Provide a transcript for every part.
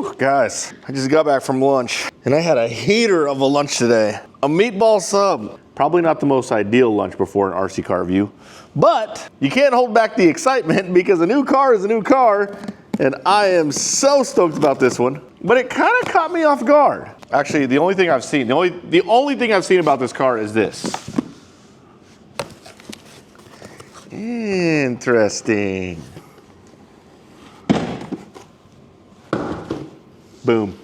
Whew, guys, I just got back from lunch and I had a heater of a lunch today. A meatball sub. Probably not the most ideal lunch before an RC car review, but you can't hold back the excitement because a new car is a new car, and I am so stoked about this one. But it kind of caught me off guard. Actually, the only thing I've seen, the only thing I've seen about this car is this. Interesting. Boom.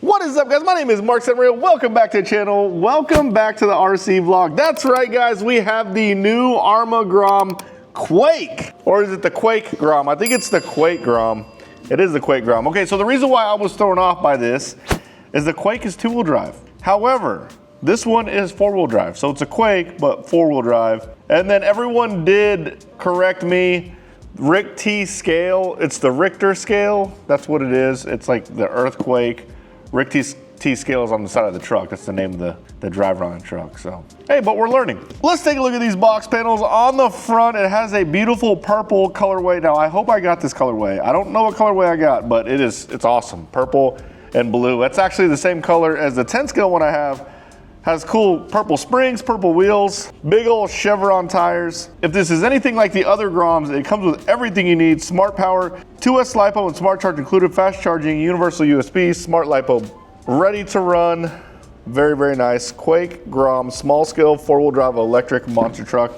What is up, guys? My name is Mark Real. Welcome back to the channel. Welcome back to the RC vlog. That's right, guys. We have the new Arrma Grom Quake. Or is it the Quake Grom? I think it's the Quake Grom. It is the Quake Grom. Okay, so the reason why I was thrown off by this is the Quake is two-wheel drive. However, this one is four-wheel drive. So it's a Quake, but four-wheel drive. And then everyone did correct me. Richter scale, it's the Richter scale. That's what it is. It's like the earthquake. Richter scale is on the side of the truck. That's the name of the driver on the truck. So, hey, but we're learning. Let's take a look at these box panels. On the front, it has a beautiful purple colorway. Now, I hope I got this colorway. I don't know what colorway I got, but it's awesome. Purple and blue. That's actually the same color as the 10 scale one I have. Has cool purple springs, purple wheels, big old Chevron tires. If this is anything like the other Groms, it comes with everything you need. Smart power, 2S LiPo and smart charge included, fast charging, universal USB, smart LiPo, ready to run. Very, very nice. Quake Grom, small scale, four-wheel drive electric monster truck.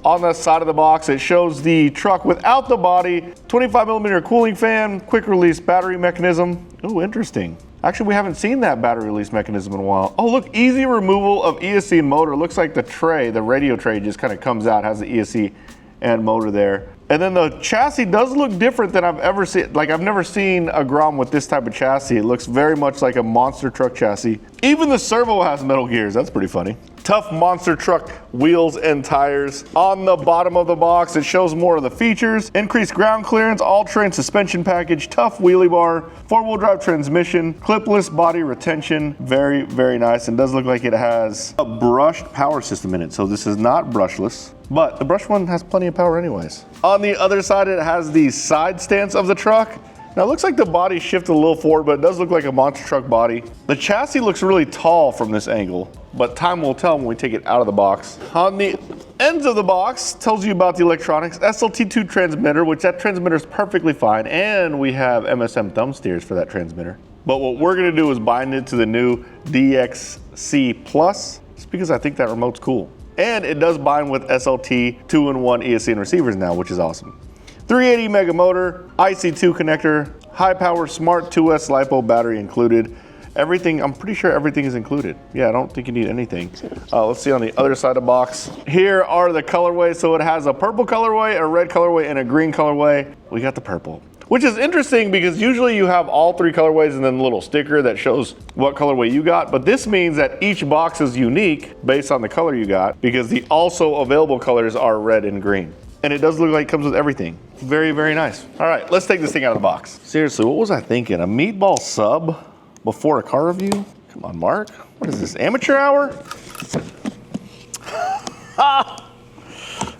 On the side of the box, it shows the truck without the body, 25mm cooling fan, quick release battery mechanism. Oh, interesting. Actually, we haven't seen that battery release mechanism in a while. Oh, look, easy removal of ESC and motor. Looks like the tray, the radio tray just kind of comes out, has the ESC and motor there. And then the chassis does look different than I've ever seen. Like, I've never seen a Grom with this type of chassis. It looks very much like a monster truck chassis. Even the servo has metal gears. That's pretty funny. Tough monster truck wheels and tires. On the bottom of the box, it shows more of the features. Increased ground clearance, all-terrain suspension package, tough wheelie bar, four-wheel drive transmission, clipless body retention. Very, very nice. And does look like it has a brushed power system in it. So this is not brushless, but the brush one has plenty of power anyways. On the other side, it has the side stance of the truck. Now, it looks like the body shifted a little forward, but it does look like a monster truck body. The chassis looks really tall from this angle, but time will tell when we take it out of the box. On the ends of the box, tells you about the electronics, SLT2 transmitter, which that transmitter is perfectly fine, and we have MSM thumb steers for that transmitter. But what we're gonna do is bind it to the new DXC Plus, just because I think that remote's cool. And it does bind with SLT 2-in-1 ESC and receivers now, which is awesome. 380 mega motor, IC2 connector, high power smart 2S LiPo battery included. Everything, I'm pretty sure everything is included. Yeah, I don't think you need anything. Let's see on the other side of the box. Here are the colorways. So it has a purple colorway, a red colorway, and a green colorway. We got the purple, which is interesting because usually you have all three colorways and then a little sticker that shows what colorway you got. But this means that each box is unique based on the color you got because the also available colors are red and green. And it does look like it comes with everything. Very, very nice. All right, let's take this thing out of the box. Seriously, what was I thinking? A meatball sub before a car review? Come on, Mark. What is this, amateur hour?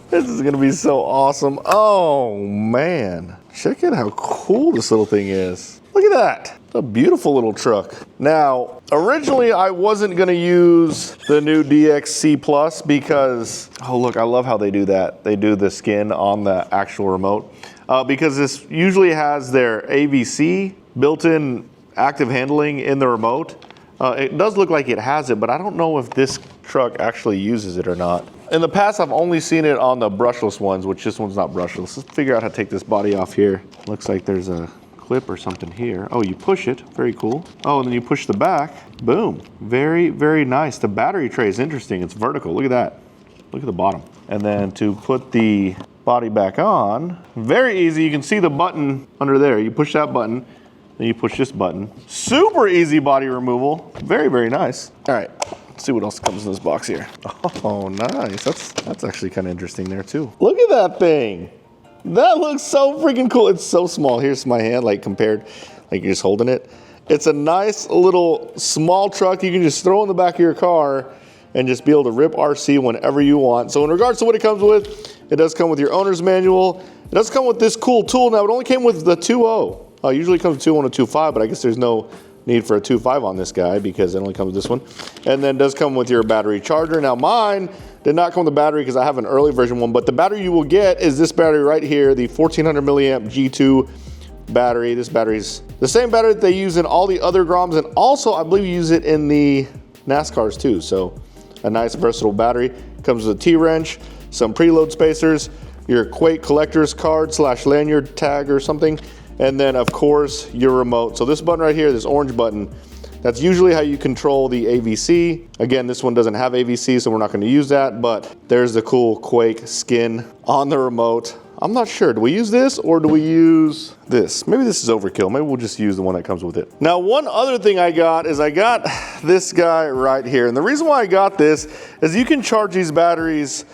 This is gonna be so awesome. Oh, man. Check out how cool this little thing is. Look at that. It's a beautiful little truck. Now, originally I wasn't gonna use the new DXC Plus because, oh look, I love how they do that. They do the skin on the actual remote because this usually has their AVC built-in active handling in the remote. It does look like it has it, but I don't know if this truck actually uses it or not. In the past, I've only seen it on the brushless ones, which this one's not brushless. Let's figure out how to take this body off here. Looks like there's a clip or something here. Oh, you push it, very cool. Oh, and then you push the back, boom. Very, very nice. The battery tray is interesting. It's vertical, look at that. Look at the bottom. And then to put the body back on, very easy. You can see the button under there. You push that button, then you push this button. Super easy body removal. Very, very nice. All right, let's see what else comes in this box here. Oh, nice. That's actually kind of interesting there too. Look at that thing. That looks so freaking cool. It's so small. Here's my hand, like compared, like you're just holding it. It's a nice little small truck you can just throw in the back of your car and just be able to rip RC whenever you want. So in regards to what it comes with, It does come with your owner's manual. It does come with this cool tool. Now, it only came with the 2.0. Usually it comes with 2.1 and 2.5, but I guess there's no need for a 2.5 on this guy because it only comes with this one. And then it does come with your battery charger. Now, mine did not come with the battery because I have an early version one, but the battery you will get is this battery right here, the 1400 milliamp G2 battery. This battery's the same battery that they use in all the other Groms, and also I believe you use it in the NASCARs too. So a nice versatile battery. Comes with a T-wrench, some preload spacers, your Quake collector's card / lanyard tag or something, and then of course your remote. So this button right here, this orange button, that's usually how you control the AVC. Again, this one doesn't have AVC, so we're not going to use that, but there's the cool Quake skin on the remote. I'm not sure, do we use this or do we use this? Maybe this is overkill. Maybe we'll just use the one that comes with it. Now, one other thing I got is I got this guy right here. And the reason why I got this is you can charge these batteries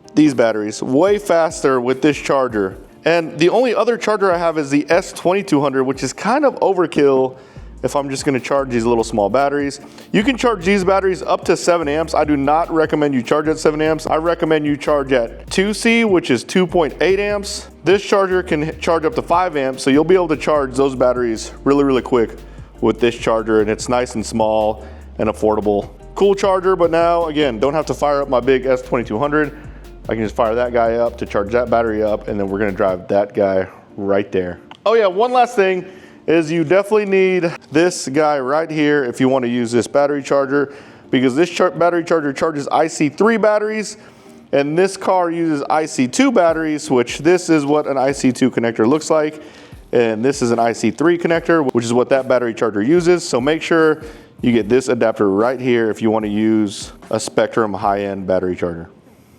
way faster with this charger. And the only other charger I have is the S2200, which is kind of overkill if I'm just gonna charge these little small batteries. You can charge these batteries up to 7 amps. I do not recommend you charge at 7 amps. I recommend you charge at 2C, which is 2.8 amps. This charger can charge up to 5 amps, so you'll be able to charge those batteries really, really quick with this charger, and it's nice and small and affordable. Cool charger, but now, again, don't have to fire up my big S2200. I can just fire that guy up to charge that battery up, and then we're gonna drive that guy right there. Oh yeah, one last thing is you definitely need this guy right here if you want to use this battery charger, because this battery charger charges IC3 batteries, and this car uses IC2 batteries, which this is what an IC2 connector looks like, and this is an IC3 connector, which is what that battery charger uses. So make sure you get this adapter right here if you want to use a Spectrum high-end battery charger.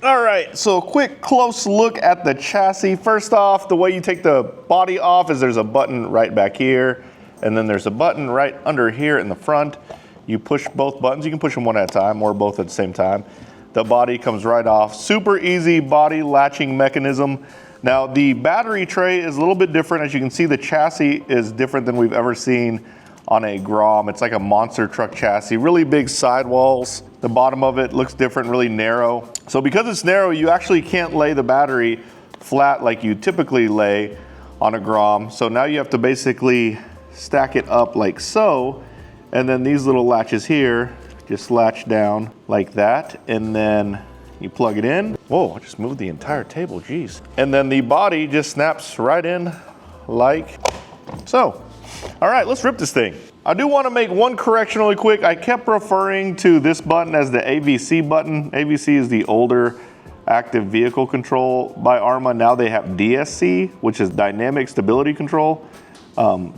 All right, so a quick close look at the chassis. First off, the way you take the body off is there's a button right back here, and then there's a button right under here in the front. You push both buttons. You can push them one at a time or both at the same time. The body comes right off. Super easy body latching mechanism. Now, the battery tray is a little bit different. As you can see, the chassis is different than we've ever seen on a Grom. It's like a monster truck chassis, really big sidewalls. The bottom of it looks different, really narrow. So because it's narrow, you actually can't lay the battery flat like you typically lay on a Grom. So now you have to basically stack it up like so. And then these little latches here just latch down like that. And then you plug it in. Whoa, I just moved the entire table, geez. And then the body just snaps right in like so. All right, let's rip this thing. I do want to make one correction really quick. I kept referring to this button as the AVC button. AVC is the older active vehicle control by Arrma. Now they have DSC, which is dynamic stability control.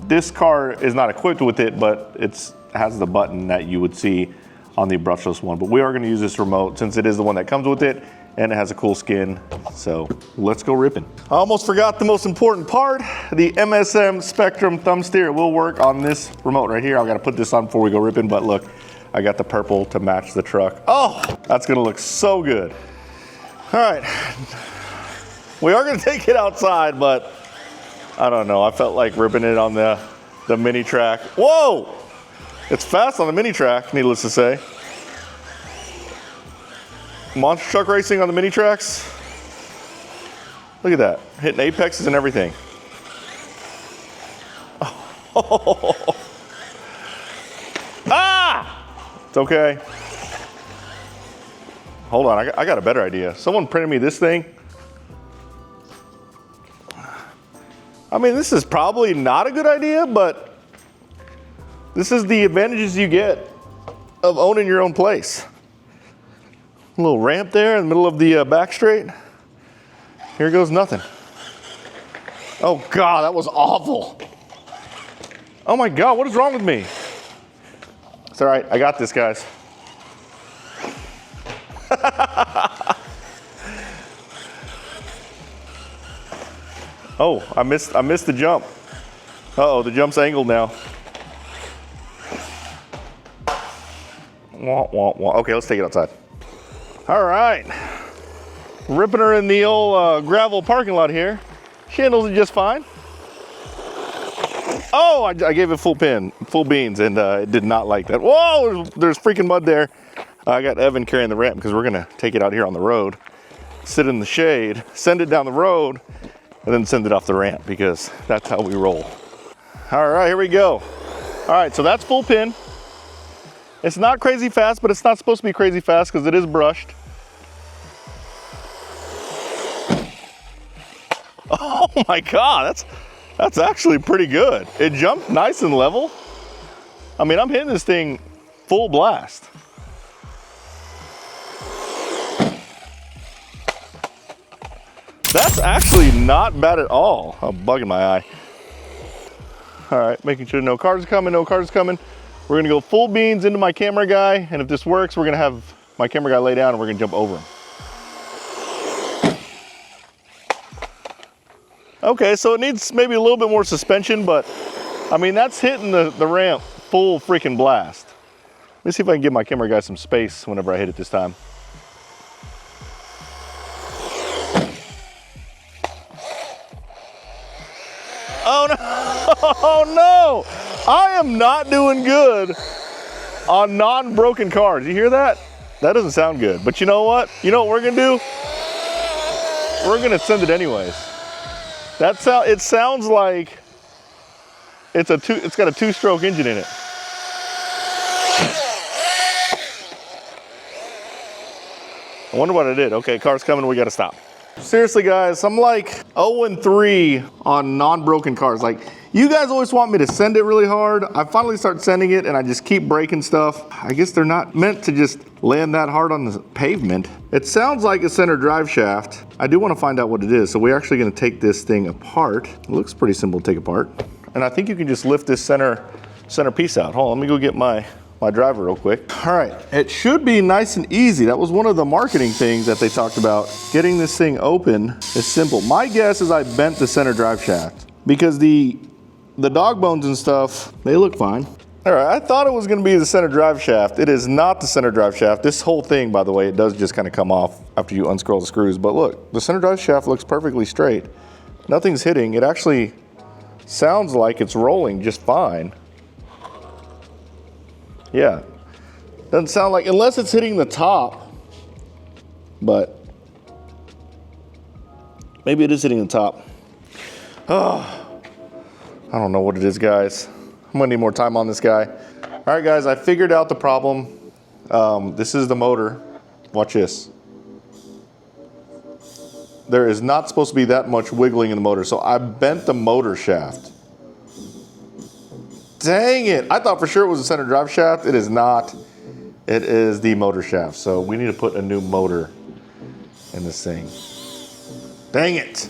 This car is not equipped with it, but it has the button that you would see on the brushless one. But we are going to use this remote since it is the one that comes with it, and it has a cool skin. So let's go ripping. I almost forgot the most important part. The MSM Spectrum thumb steer will work on this remote right here. I gotta put this on before we go ripping, but look, I got the purple to match the truck. Oh, that's gonna look so good. All right, we are gonna take it outside, but I don't know. I felt like ripping it on the mini track. Whoa, it's fast on the mini track, needless to say. Monster truck racing on the mini tracks. Look at that, hitting apexes and everything. Oh. Ah! It's okay. Hold on, I got a better idea. Someone printed me this thing. I mean, this is probably not a good idea, but this is the advantages you get of owning your own place. A little ramp there in the middle of the back straight. Here goes nothing. Oh God, that was awful. Oh my God, what is wrong with me? It's all right, I got this, guys. Oh, I missed the jump. Uh-oh, the jump's angled now. Wah, wah, wah. Okay, let's take it outside. All right, ripping her in the old gravel parking lot here. She handles it just fine. Oh, I gave it full beans, and it did not like that. Whoa, there's freaking mud there. I got Evan carrying the ramp because we're gonna take it out here on the road. sit in the shade, send it down the road, and then send it off the ramp, because that's how we roll. All right, here we go. All right, so that's full pin. It's not crazy fast, but it's not supposed to be crazy fast because it is brushed. Oh my God, that's actually pretty good. It jumped nice and level. I mean, I'm hitting this thing full blast. That's actually not bad at all. A bug in my eye. All right, making sure no cars are coming, no cars are coming. We're gonna go full beans into my camera guy, and if this works, we're gonna have my camera guy lay down and we're gonna jump over him. Okay, so it needs maybe a little bit more suspension, but I mean, that's hitting the ramp full freaking blast. Let me see if I can give my camera guy some space whenever I hit it this time. Oh no, oh no! I am not doing good on non-broken cars. You hear that? That doesn't sound good, but you know what? You know what we're gonna do? We're gonna send it anyways. It sounds like it's got a two-stroke engine in it. I wonder what I did. Okay, car's coming, we gotta stop. Seriously guys, I'm like 0-3 on non-broken cars. Like, you guys always want me to send it really hard. I finally start sending it and I just keep breaking stuff. I guess they're not meant to just land that hard on the pavement. It sounds like a center drive shaft. I do want to find out what it is. So we're actually going to take this thing apart. It looks pretty simple to take apart. And I think you can just lift this center piece out. Hold on, let me go get my driver real quick. All right, it should be nice and easy. That was one of the marketing things that they talked about. Getting this thing open is simple. My guess is I bent the center drive shaft because the dog bones and stuff, they look fine. All right, I thought it was gonna be the center drive shaft. It is not the center drive shaft. This whole thing, by the way, it does just kind of come off after you unscrew the screws. But look, the center drive shaft looks perfectly straight. Nothing's hitting. It actually sounds like it's rolling just fine. Yeah, doesn't sound like, unless it's hitting the top, but maybe it is hitting the top. Oh. I don't know what it is, guys. I'm gonna need more time on this guy. All right, guys, I figured out the problem. This is the motor. Watch this. There is not supposed to be that much wiggling in the motor, so I bent the motor shaft. Dang it. I thought for sure it was a center drive shaft. It is not. It is the motor shaft. So we need to put a new motor in this thing. Dang it.